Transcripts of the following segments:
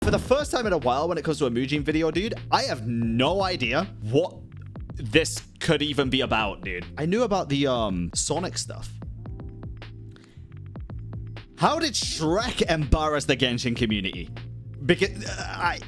For the first time in a while when it comes to a Mujin video, dude, I have no idea what this could even be about, dude. I knew about the Sonic stuff. How did Shrek embarrass the Genshin community? Because I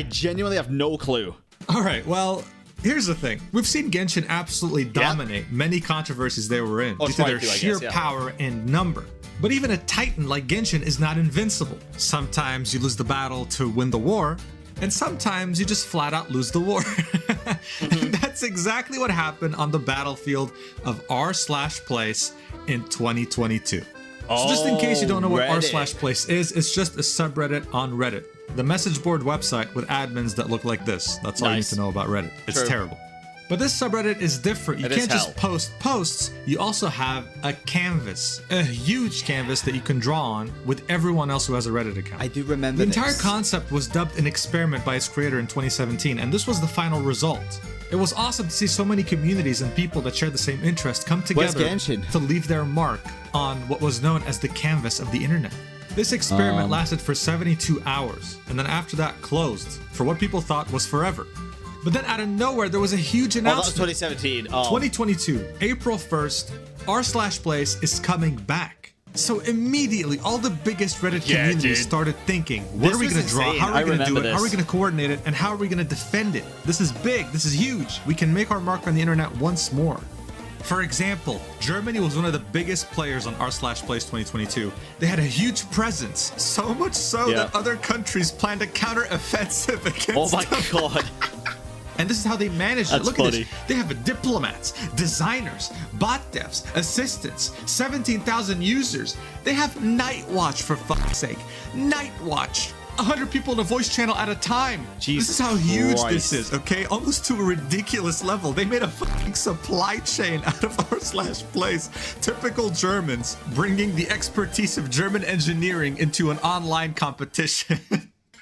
genuinely have no clue. All right, well, here's the thing. We've seen Genshin absolutely dominate many controversies they were in due to their sheer power and number. But even a titan like Genshin is not invincible. Sometimes you lose the battle to win the war, and sometimes you just flat out lose the war. And that's exactly what happened on the battlefield of r/place in 2022. So just in case you don't know what r/place is, it's just a subreddit on Reddit. The message board website with admins that look like this. That's all you need to know about Reddit. It's terrible. But this subreddit is different. You can't just post posts. You also have a canvas, a huge canvas that you can draw on with everyone else who has a Reddit account. I do remember The entire concept was dubbed an experiment by its creator in 2017, and this was the final result. It was awesome to see so many communities and people that share the same interest come together to leave their mark on what was known as the canvas of the internet. This experiment lasted for 72 hours, and then after that closed for what people thought was forever. But then out of nowhere, there was a huge announcement. That was 2017. 2022, April 1st, r/place is coming back. So immediately, all the biggest Reddit communities started thinking, what are we going to draw? How are we going to do it? How are we going to coordinate it? And how are we going to defend it? This is big. This is huge. We can make our mark on the internet once more. For example, Germany was one of the biggest players on r/place 2022. They had a huge presence, so much so that other countries planned a counter-offensive against them. Oh my god. And this is how they managed it. Look at this. They have diplomats, designers, bot devs, assistants, 17,000 users. They have Night Watch, for fuck's sake. Night Watch. 100 people in a voice channel at a time. This is how huge this is, okay? Almost to a ridiculous level. They made a fucking supply chain out of r/place. Typical Germans bringing the expertise of German engineering into an online competition.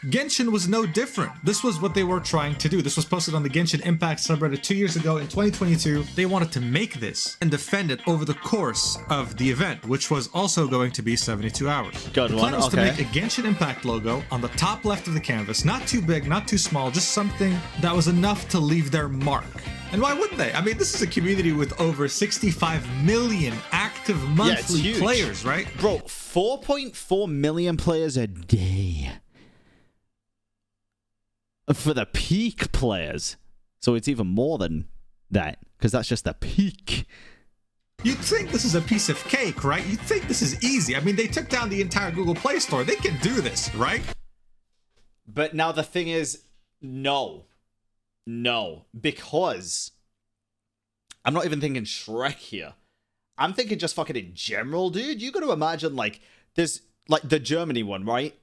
Genshin was no different. This was what they were trying to do. This was posted on the Genshin Impact subreddit 2 years ago in 2022. They wanted to make this and defend it over the course of the event, which was also going to be 72 hours. The plan was to make a Genshin Impact logo on the top left of the canvas. Not too big, not too small, just something that was enough to leave their mark. And why wouldn't they? I mean, this is a community with over 65 million active monthly players, right? Bro, 4.4 million players a day. For the peak players. So it's even more than that, because that's just the peak. You'd think this is a piece of cake, right? You'd think this is easy. I mean, they took down the entire Google Play Store. They can do this, right? But now the thing is, no. No. Because I'm not even thinking Shrek here. I'm thinking just fucking in general, dude. You got to imagine, like, there's, like, the Germany one, right?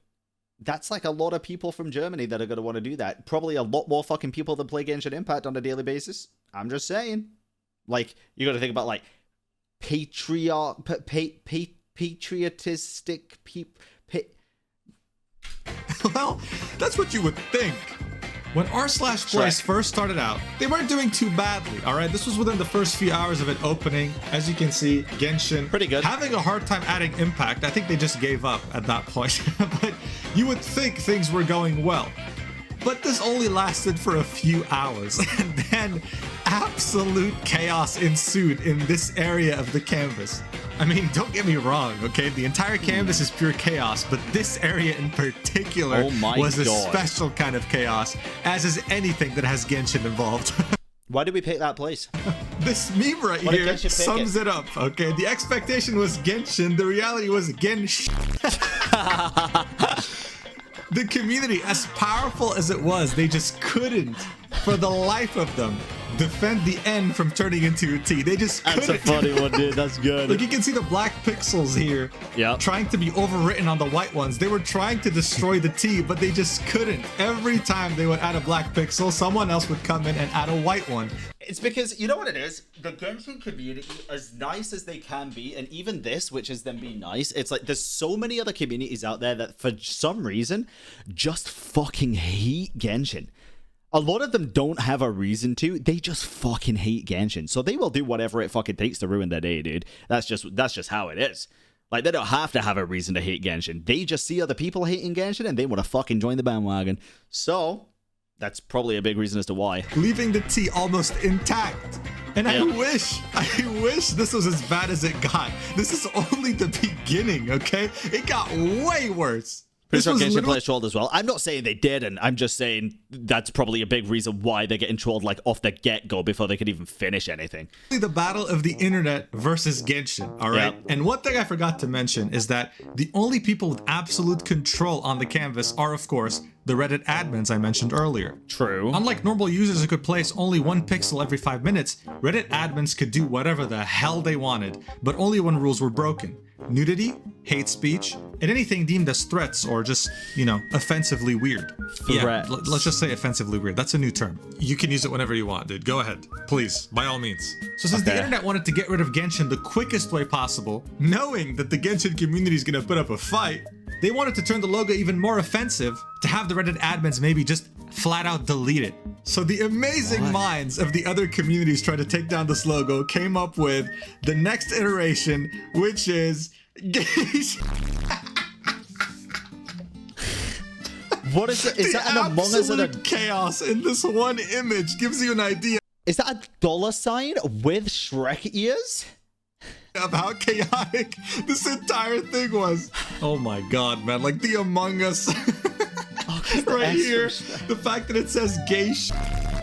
That's like a lot of people from Germany that are going to want to do that. Probably a lot more fucking people that play Genshin Impact on a daily basis. I'm just saying. Like, you got to think about, like, patriotistic people. Well, that's what you would think. When r/place first started out, they weren't doing too badly, all right? This was within the first few hours of it opening. As you can see, Genshin pretty good. Having a hard time adding impact. I think they just gave up at that point. But you would think things were going well. But this only lasted for a few hours, and then absolute chaos ensued in this area of the canvas. I mean, don't get me wrong, okay? The entire canvas is pure chaos, but this area in particular was a special kind of chaos, as is anything that has Genshin involved. Why did we pick that place? This meme right here sums it up, okay? The expectation was Genshin, the reality was Genshin. The community, as powerful as it was, they just couldn't, for the life of them, defend the N from turning into a T. They just couldn't. That's a funny one, dude. That's good. Like, you can see the black pixels here trying to be overwritten on the white ones. They were trying to destroy the T, but they just couldn't. Every time they would add a black pixel, someone else would come in and add a white one. It's because, you know what it is? The Genshin community, as nice as they can be, and even this, which is them being nice, it's like there's so many other communities out there that for some reason just fucking hate Genshin. A lot of them don't have a reason to. They just fucking hate Genshin. So they will do whatever it fucking takes to ruin their day, dude. That's just how it is. Like, they don't have to have a reason to hate Genshin. They just see other people hating Genshin and they want to fucking join the bandwagon. So, that's probably a big reason as to why. Leaving the tea almost intact. And I wish this was as bad as it got. This is only the beginning, okay? It got way worse. Pretty sure Genshin players trolled as well. I'm not saying they didn't. I'm just saying that's probably a big reason why they're getting trolled like off the get-go before they could even finish anything. The battle of the internet versus Genshin, all right? Yep. And one thing I forgot to mention is that the only people with absolute control on the canvas are, of course, the Reddit admins I mentioned earlier. True. Unlike normal users who could place only 1 pixel every 5 minutes, Reddit admins could do whatever the hell they wanted, but only when rules were broken. Nudity, hate speech, and anything deemed as threats or just, you know, offensively weird. Yeah, let's just say offensively weird. That's a new term. You can use it whenever you want, dude. Go ahead. Please, by all means. So since the internet wanted to get rid of Genshin the quickest way possible, knowing that the Genshin community is going to put up a fight, they wanted to turn the logo even more offensive to have the Reddit admins maybe just flat out delete it. So the amazing minds of the other communities trying to take down this logo came up with the next iteration, which is What is it? Is that an Among Us and a chaos in this one image gives you an idea. Is that a dollar sign with Shrek ears? Of how chaotic this entire thing was. Oh my god, man. Like the Among Us right here. The fact that it says gay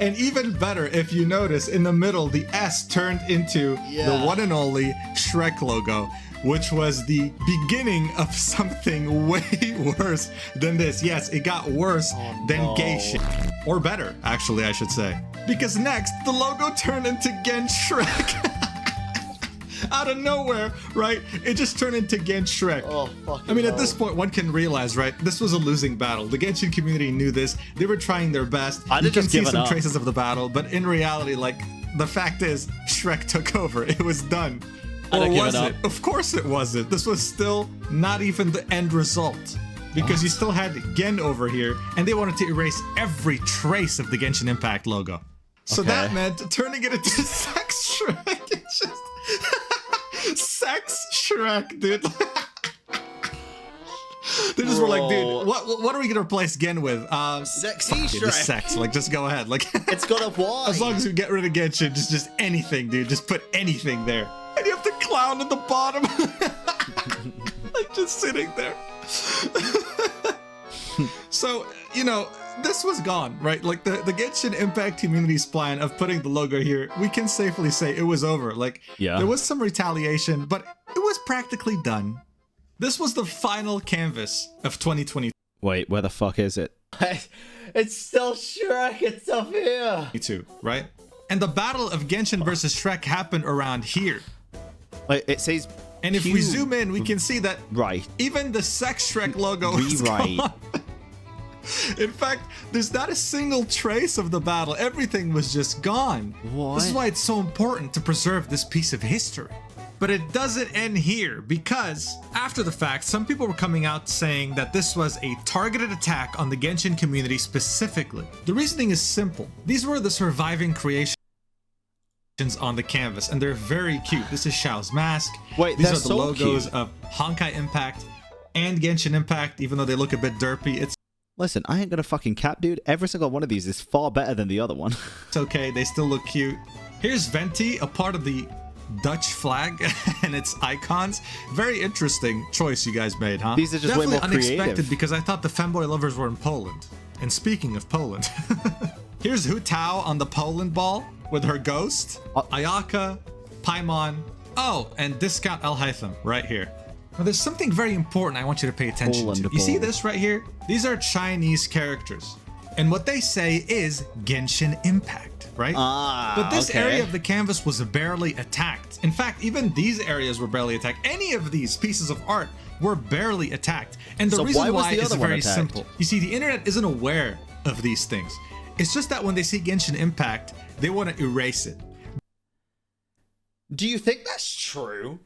and even better, if you notice, in the middle, the S turned into the one and only Shrek logo, which was the beginning of something way worse than this. Yes, it got worse than gay shit. Or better, actually, I should say. Because next, the logo turned into Gen Shrek. Out of nowhere, right? It just turned into Gen Shrek. Oh, fucking I mean, at this point, one can realize, right? This was a losing battle. The Genshin community knew this. They were trying their best. You can see some traces of the battle, but in reality, like, the fact is, Shrek took over. It was done. Or was it? Of course it wasn't. This was still not even the end result. Because you still had Gen over here, and they wanted to erase every trace of the Genshin Impact logo. So that meant turning it into Sex Shrek. It's just... Sex Shrek, dude. They just were like, dude, what are we gonna replace Gen with? Sexy Shrek. Sex, like, just go ahead. Like, it's got a Y. As long as we get rid of Genshin, just anything, dude. Just put anything there. And you have the clown at the bottom, like, just sitting there. So, you know, this was gone, right? Like, the Genshin Impact community's plan of putting the logo here, we can safely say it was over. Like, there was some retaliation, but it was practically done. This was the final canvas of 2020. Wait, where the fuck is it? It's still Shrek, it's up here. Me too, right? And the battle of Genshin versus Shrek happened around here. Wait, it says... And if we zoom in, we can see that even the Sex Shrek logo is gone. In fact, there's not a single trace of the battle. Everything was just gone. What? This is why it's so important to preserve this piece of history. But it doesn't end here, because after the fact, some people were coming out saying that this was a targeted attack on the Genshin community specifically. The reasoning is simple. These were the surviving creations on the canvas, and they're very cute. This is Xiao's mask. Wait, these are the logos of Honkai Impact and Genshin Impact, even though they look a bit derpy. Listen, I ain't gonna fucking cap, dude. Every single one of these is far better than the other one. It's okay, they still look cute. Here's Venti, a part of the Dutch flag and its icons. Very interesting choice you guys made, huh? These are just definitely way more unexpected creative. Because I thought the femboy lovers were in Poland. And speaking of Poland, here's Hu Tao on the Poland ball with her ghost, Ayaka, Paimon, and Discount El Haytham right here. Now, there's something very important I want you to pay attention to. You see this right here? These are Chinese characters. And what they say is Genshin Impact, right? But this area of the canvas was barely attacked. In fact, even these areas were barely attacked. Any of these pieces of art were barely attacked. And the reason why is very simple. You see, the internet isn't aware of these things. It's just that when they see Genshin Impact, they want to erase it. Do you think that's true?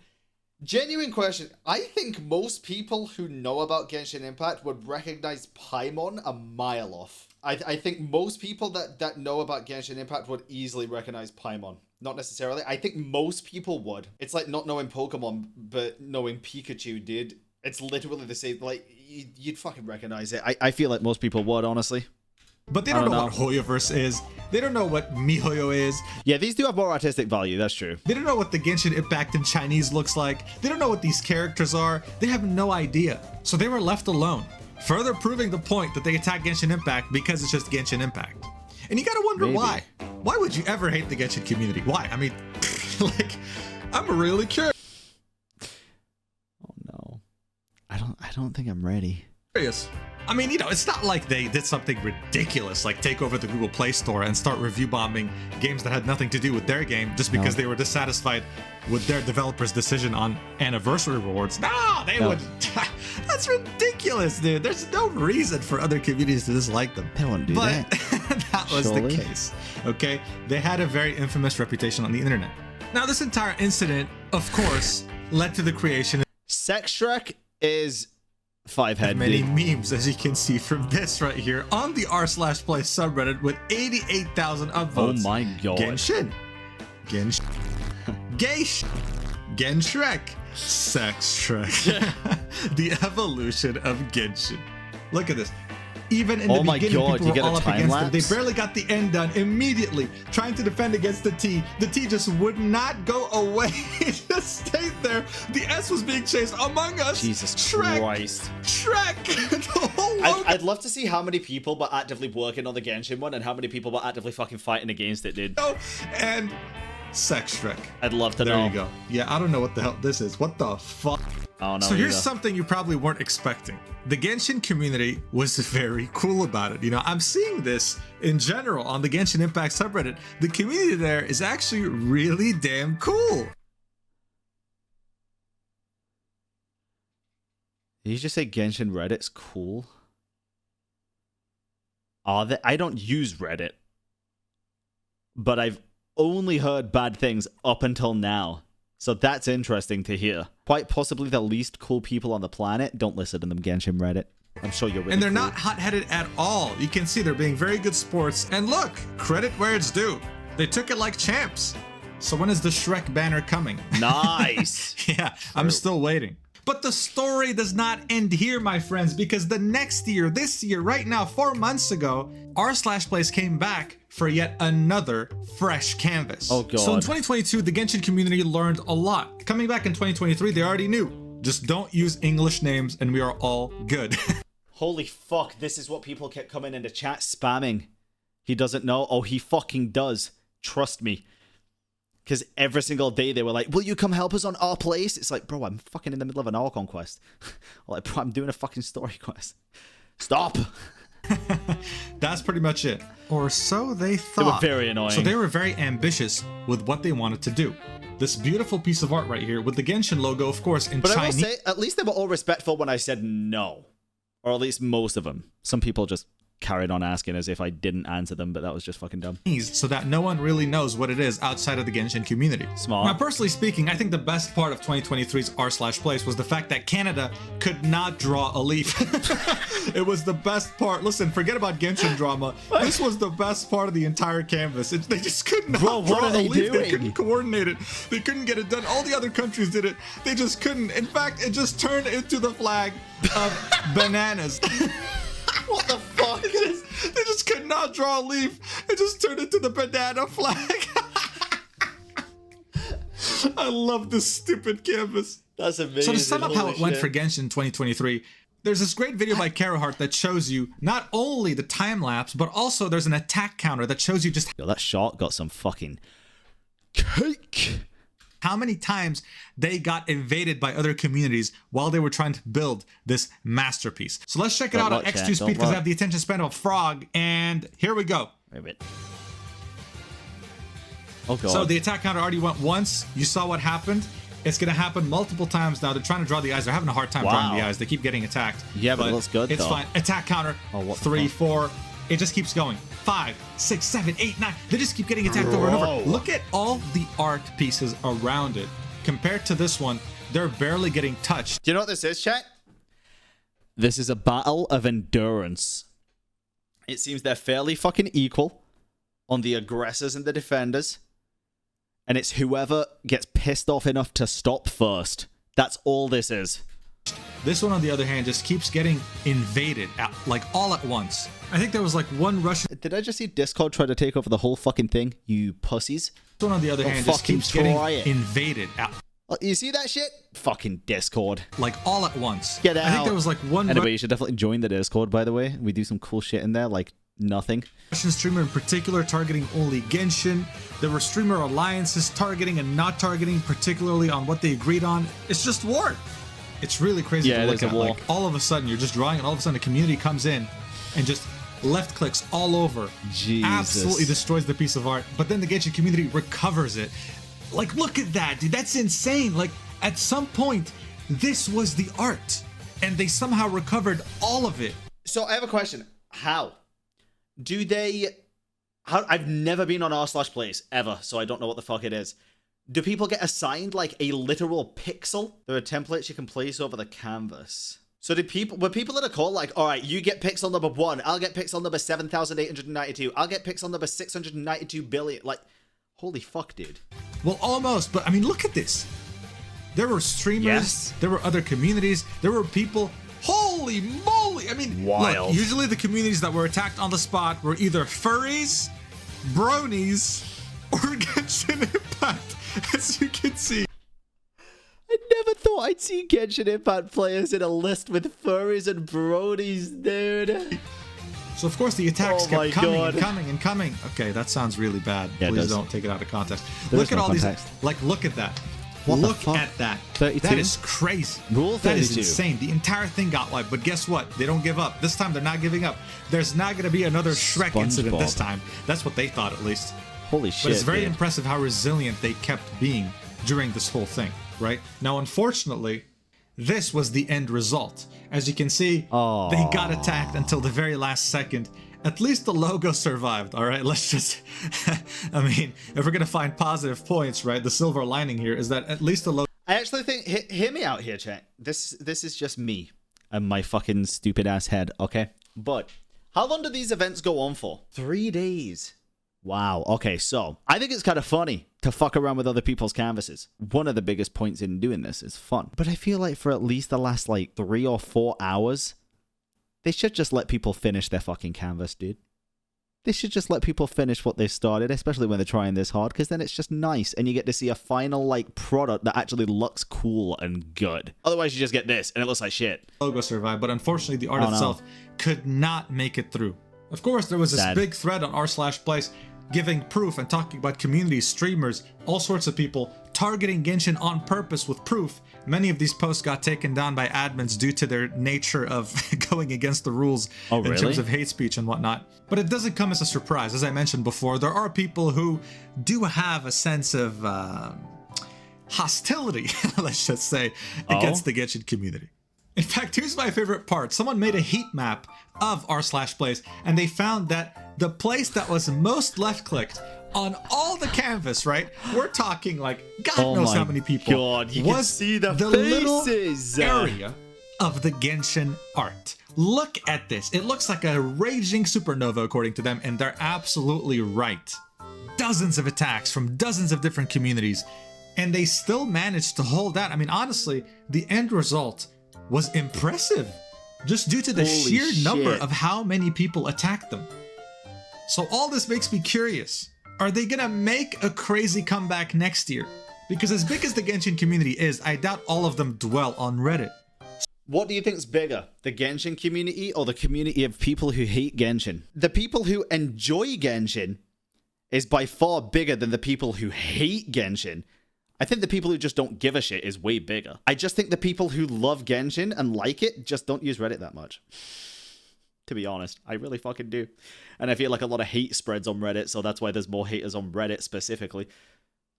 Genuine question. I think most people who know about Genshin Impact would recognize Paimon a mile off. I think most people that know about Genshin Impact would easily recognize Paimon. Not necessarily. I think most people would. It's like not knowing Pokemon, but knowing Pikachu, dude. It's literally the same. Like, you'd fucking recognize it. I feel like most people would, honestly. But they don't know what Hoyoverse is. They don't know what MiHoYo is. Yeah, these do have more artistic value. That's true. They don't know what the Genshin Impact in Chinese looks like. They don't know what these characters are. They have no idea. So they were left alone, further proving the point that they attack Genshin Impact because it's just Genshin Impact. And you gotta wonder why. Why would you ever hate the Genshin community? Why? I mean, like, I'm really curious. Oh no. I don't think I'm ready. I mean, you know, it's not like they did something ridiculous like take over the Google Play Store and start review bombing games that had nothing to do with their game just because they were dissatisfied with their developers' decision on anniversary rewards. No, they wouldn't. That's ridiculous, dude. There's no reason for other communities to dislike them. They wouldn't do that. That was the case. Okay? They had a very infamous reputation on the internet. Now, this entire incident, of course, led to the creation of Sex Shrek is five-head. Many memes, as you can see from this right here on the r/play subreddit with 88,000 upvotes. Oh my god. Genshin. Geish. Genshrek. Sex Shrek. The evolution of Genshin. Look at this. Even in the beginning, people were all up against them. They barely got the end done immediately, trying to defend against the T. The T just would not go away. It just stayed there. The S was being chased. Among Us. Jesus Shrek, Christ. Shrek. The whole logo. I'd love to see how many people were actively working on the Genshin one and how many people were actively fucking fighting against it, dude. And Sex Shrek. I'd love to know. There you go. Yeah, I don't know what the hell this is. What the fuck? Oh, no, so here's something you probably weren't expecting. The Genshin community was very cool about it. You know, I'm seeing this in general on the Genshin Impact subreddit. The community there is actually really damn cool. Did you just say Genshin Reddit's cool? I don't use Reddit, but I've only heard bad things up until now. So that's interesting to hear. Quite possibly the least cool people on the planet. Don't listen to them, Genshin Reddit. I'm sure you're really And they're cool. not hot-headed at all. You can see they're being very good sports. And look, credit where it's due. They took it like champs. So when is the Shrek banner coming? Nice. Yeah, I'm still waiting. But the story does not end here, my friends, because the next year, this year, right now, 4 months ago, r/plays came back for yet another fresh canvas. Oh god. So in 2022, the Genshin community learned a lot. Coming back in 2023, they already knew. Just don't use English names and we are all good. Holy fuck, this is what people kept coming into chat spamming. He doesn't know? Oh, he fucking does. Trust me. Because every single day they were like, will you come help us on our place? It's like, bro, I'm fucking in the middle of an hour conquest. Like, bro, I'm doing a fucking story quest. Stop. That's pretty much it. Or so they thought. They were very annoying. So they were very ambitious with what they wanted to do. This beautiful piece of art right here with the Genshin logo, of course, in Chinese. But I will say, at least they were all respectful when I said no. Or at least most of them. Some people just carried on asking as if I didn't answer them, but that was just fucking dumb. So that no one really knows what it is outside of the Genshin community. Smart. Now, personally speaking, I think the best part of 2023's r/plays was the fact that Canada could not draw a leaf. It was the best part. Listen, forget about Genshin drama. This was the best part of the entire canvas. They just could not draw what are they a leaf. doing? They couldn't coordinate it. They couldn't get it done. All the other countries did it. They just couldn't. In fact, it just turned into the flag of bananas. What the fuck? They just could not draw a leaf. It just turned into the banana flag. I love this stupid canvas. That's amazing. So to sum up how it went for Genshin 2023, there's this great video by Carahart that shows you not only the time lapse, but also there's an attack counter that shows you just Yo, that shot got some fucking cake. how many times they got invaded by other communities while they were trying to build this masterpiece. So let's check it out on X2 speed because I have the attention span of a frog, and here we go. Wait a minute. Oh god. So the attack counter already went once. You saw what happened. It's going to happen multiple times now. They're trying to draw the eyes. They're having a hard time drawing the eyes. They keep getting attacked. Yeah, but it looks good, It's though. fine. Attack counter. Oh, what the 3, fuck? 4. It just keeps going. 5, 6, 7, 8, 9. They just keep getting attacked over and over. Look at all the art pieces around it. Compared to this one, they're barely getting touched. Do you know what this is, chat? This is a battle of endurance. It seems they're fairly fucking equal on the aggressors and the defenders. And it's whoever gets pissed off enough to stop first. That's all this is. This one, on the other hand, just keeps getting invaded, like all at once. I think there was like one Russian... Did I just see Discord try to take over the whole fucking thing? You pussies. This one, on the other hand, just keeps getting invaded. You see that shit? Fucking Discord. Like all at once. Get out. I think there was like one... Anyway, you should definitely join the Discord, by the way. We do some cool shit in there, like nothing. Russian streamer in particular targeting only Genshin. There were streamer alliances targeting and not targeting, particularly on what they agreed on. It's just war. It's really crazy to look at. Like, all of a sudden, you're just drawing, and all of a sudden, a community comes in and just left clicks all over. Jesus. Absolutely destroys the piece of art. But then the Genshin community recovers it. Like, look at that, dude. That's insane. Like, at some point, this was the art, and they somehow recovered all of it. So I have a question. How? Do they... I've never been on r/plays, ever, so I don't know what the fuck it is. Do people get assigned, like, a literal pixel? There are templates you can place over the canvas. So were people in a call like, all right, you get pixel number 1, I'll get pixel number 7,892, I'll get pixel number 692 billion. Like, holy fuck, dude. Well, almost, but I mean, look at this. There were streamers, yes. There were other communities, there were people. Holy moly! I mean, wild. Look, usually the communities that were attacked on the spot were either furries, bronies, or Genshin Impact. As you can see. I never thought I'd see Genshin Impact players in a list with furries and bronies, dude. So of course the attacks kept coming God. and coming and coming. Okay, that sounds really bad. Yeah, please don't take it out of context. There look at no all context. these. Like, look at that. What look the fuck? at that. 32? That is crazy. Rule 32. That is insane. The entire thing got wiped. But guess what? They don't give up. This time they're not giving up. There's not going to be another Shrek incident this time. That's what they thought, at least. Holy shit. But it's very dude. impressive how resilient they kept being during this whole thing, right? Now, unfortunately, this was the end result. As you can see, they got attacked until the very last second. At least the logo survived, all right? Let's just... I mean, if we're going to find positive points, right? The silver lining here is that at least the logo... I actually think... Hear me out here, chat. This is just me and my fucking stupid ass head, okay? But how long do these events go on for? 3 days. Wow. Okay, so I think it's kind of funny to fuck around with other people's canvases. One of the biggest points in doing this is fun. But I feel like for at least the last, like, 3 or 4 hours, they should just let people finish their fucking canvas, dude. They should just let people finish what they started, especially when they're trying this hard, because then it's just nice, and you get to see a final, like, product that actually looks cool and good. Otherwise, you just get this, and it looks like shit. Logo survived, but unfortunately, the art itself could not make it through. Of course, there was this big thread on r/plays giving proof and talking about communities, streamers, all sorts of people targeting Genshin on purpose with proof. Many of these posts got taken down by admins due to their nature of going against the rules in terms of hate speech and whatnot. But it doesn't come as a surprise. As I mentioned before, there are people who do have a sense of hostility, let's just say, against the Genshin community. In fact, here's my favorite part. Someone made a heat map of r/plays, and they found that the place that was most left-clicked on all the canvas, right? We're talking like God knows how many people. God, you can see the faces. Little area of the Genshin art. Look at this. It looks like a raging supernova, according to them, and they're absolutely right. Dozens of attacks from dozens of different communities, and they still managed to hold out. I mean, honestly, the end result was impressive, just due to the sheer number of how many people attacked them. So all this makes me curious. Are they gonna make a crazy comeback next year? Because as big as the Genshin community is, I doubt all of them dwell on Reddit. What do you think is bigger, the Genshin community or the community of people who hate Genshin? The people who enjoy Genshin is by far bigger than the people who hate Genshin. I think the people who just don't give a shit is way bigger. I just think the people who love Genshin and like it just don't use Reddit that much. To be honest, I really fucking do. And I feel like a lot of hate spreads on Reddit, so that's why there's more haters on Reddit specifically.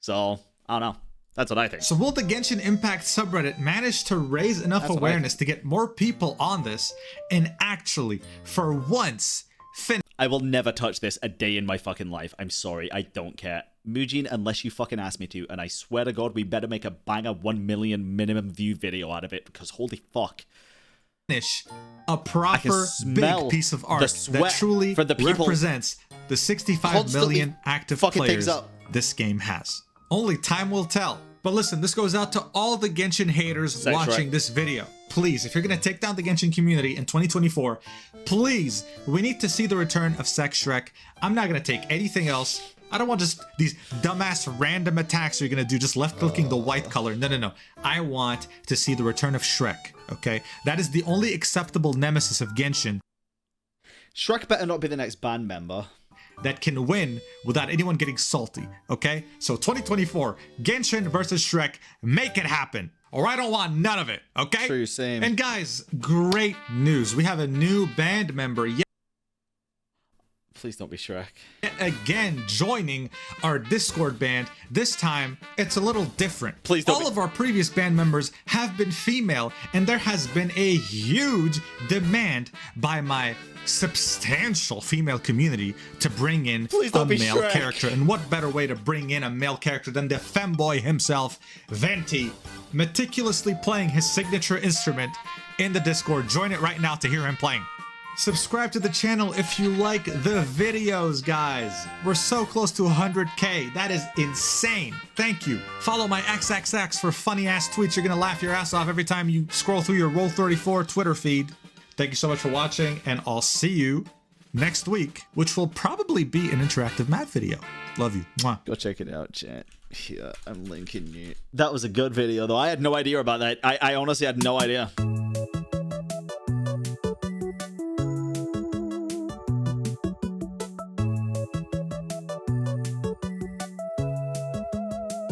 So, I don't know. That's what I think. So will the Genshin Impact subreddit manage to raise enough awareness to get more people on this and actually, for once, I will never touch this a day in my fucking life. I'm sorry. I don't care. Mujin, unless you fucking ask me to, and I swear to God, we better make a banger 1 million minimum view video out of it, because holy fuck. Finish a proper big piece of art that truly for the people represents the 65 million active players this game has. Only time will tell. But listen, this goes out to all the Genshin haters watching this video. Please, if you're going to take down the Genshin community in 2024, please, we need to see the return of Sex Shrek. I'm not going to take anything else. I don't want just these dumbass random attacks you're going to do just left-clicking the white color. No. I want to see the return of Shrek, okay? That is the only acceptable nemesis of Genshin. Shrek better not be the next band member that can win without anyone getting salty, okay? So 2024, Genshin versus Shrek, make it happen, or I don't want none of it, okay? True, same. And guys, great news. We have a new band member. Please don't be Shrek. Yet again, joining our Discord band. This time, it's a little different. Please don't. All of our previous band members have been female, and there has been a huge demand by my substantial female community to bring in a male character. And what better way to bring in a male character than the femboy himself, Venti, meticulously playing his signature instrument in the Discord. Join it right now to hear him playing. Subscribe to the channel if you like the videos, guys. We're so close to 100K. That is insane. Thank you. Follow my XXX for funny ass tweets. You're gonna laugh your ass off every time you scroll through your Roll34 Twitter feed. Thank you so much for watching, and I'll see you next week, which will probably be an interactive map video. Love you. Mwah. Go check it out, chat. Here, I'm linking you. That was a good video, though. I had no idea about that. I honestly had no idea.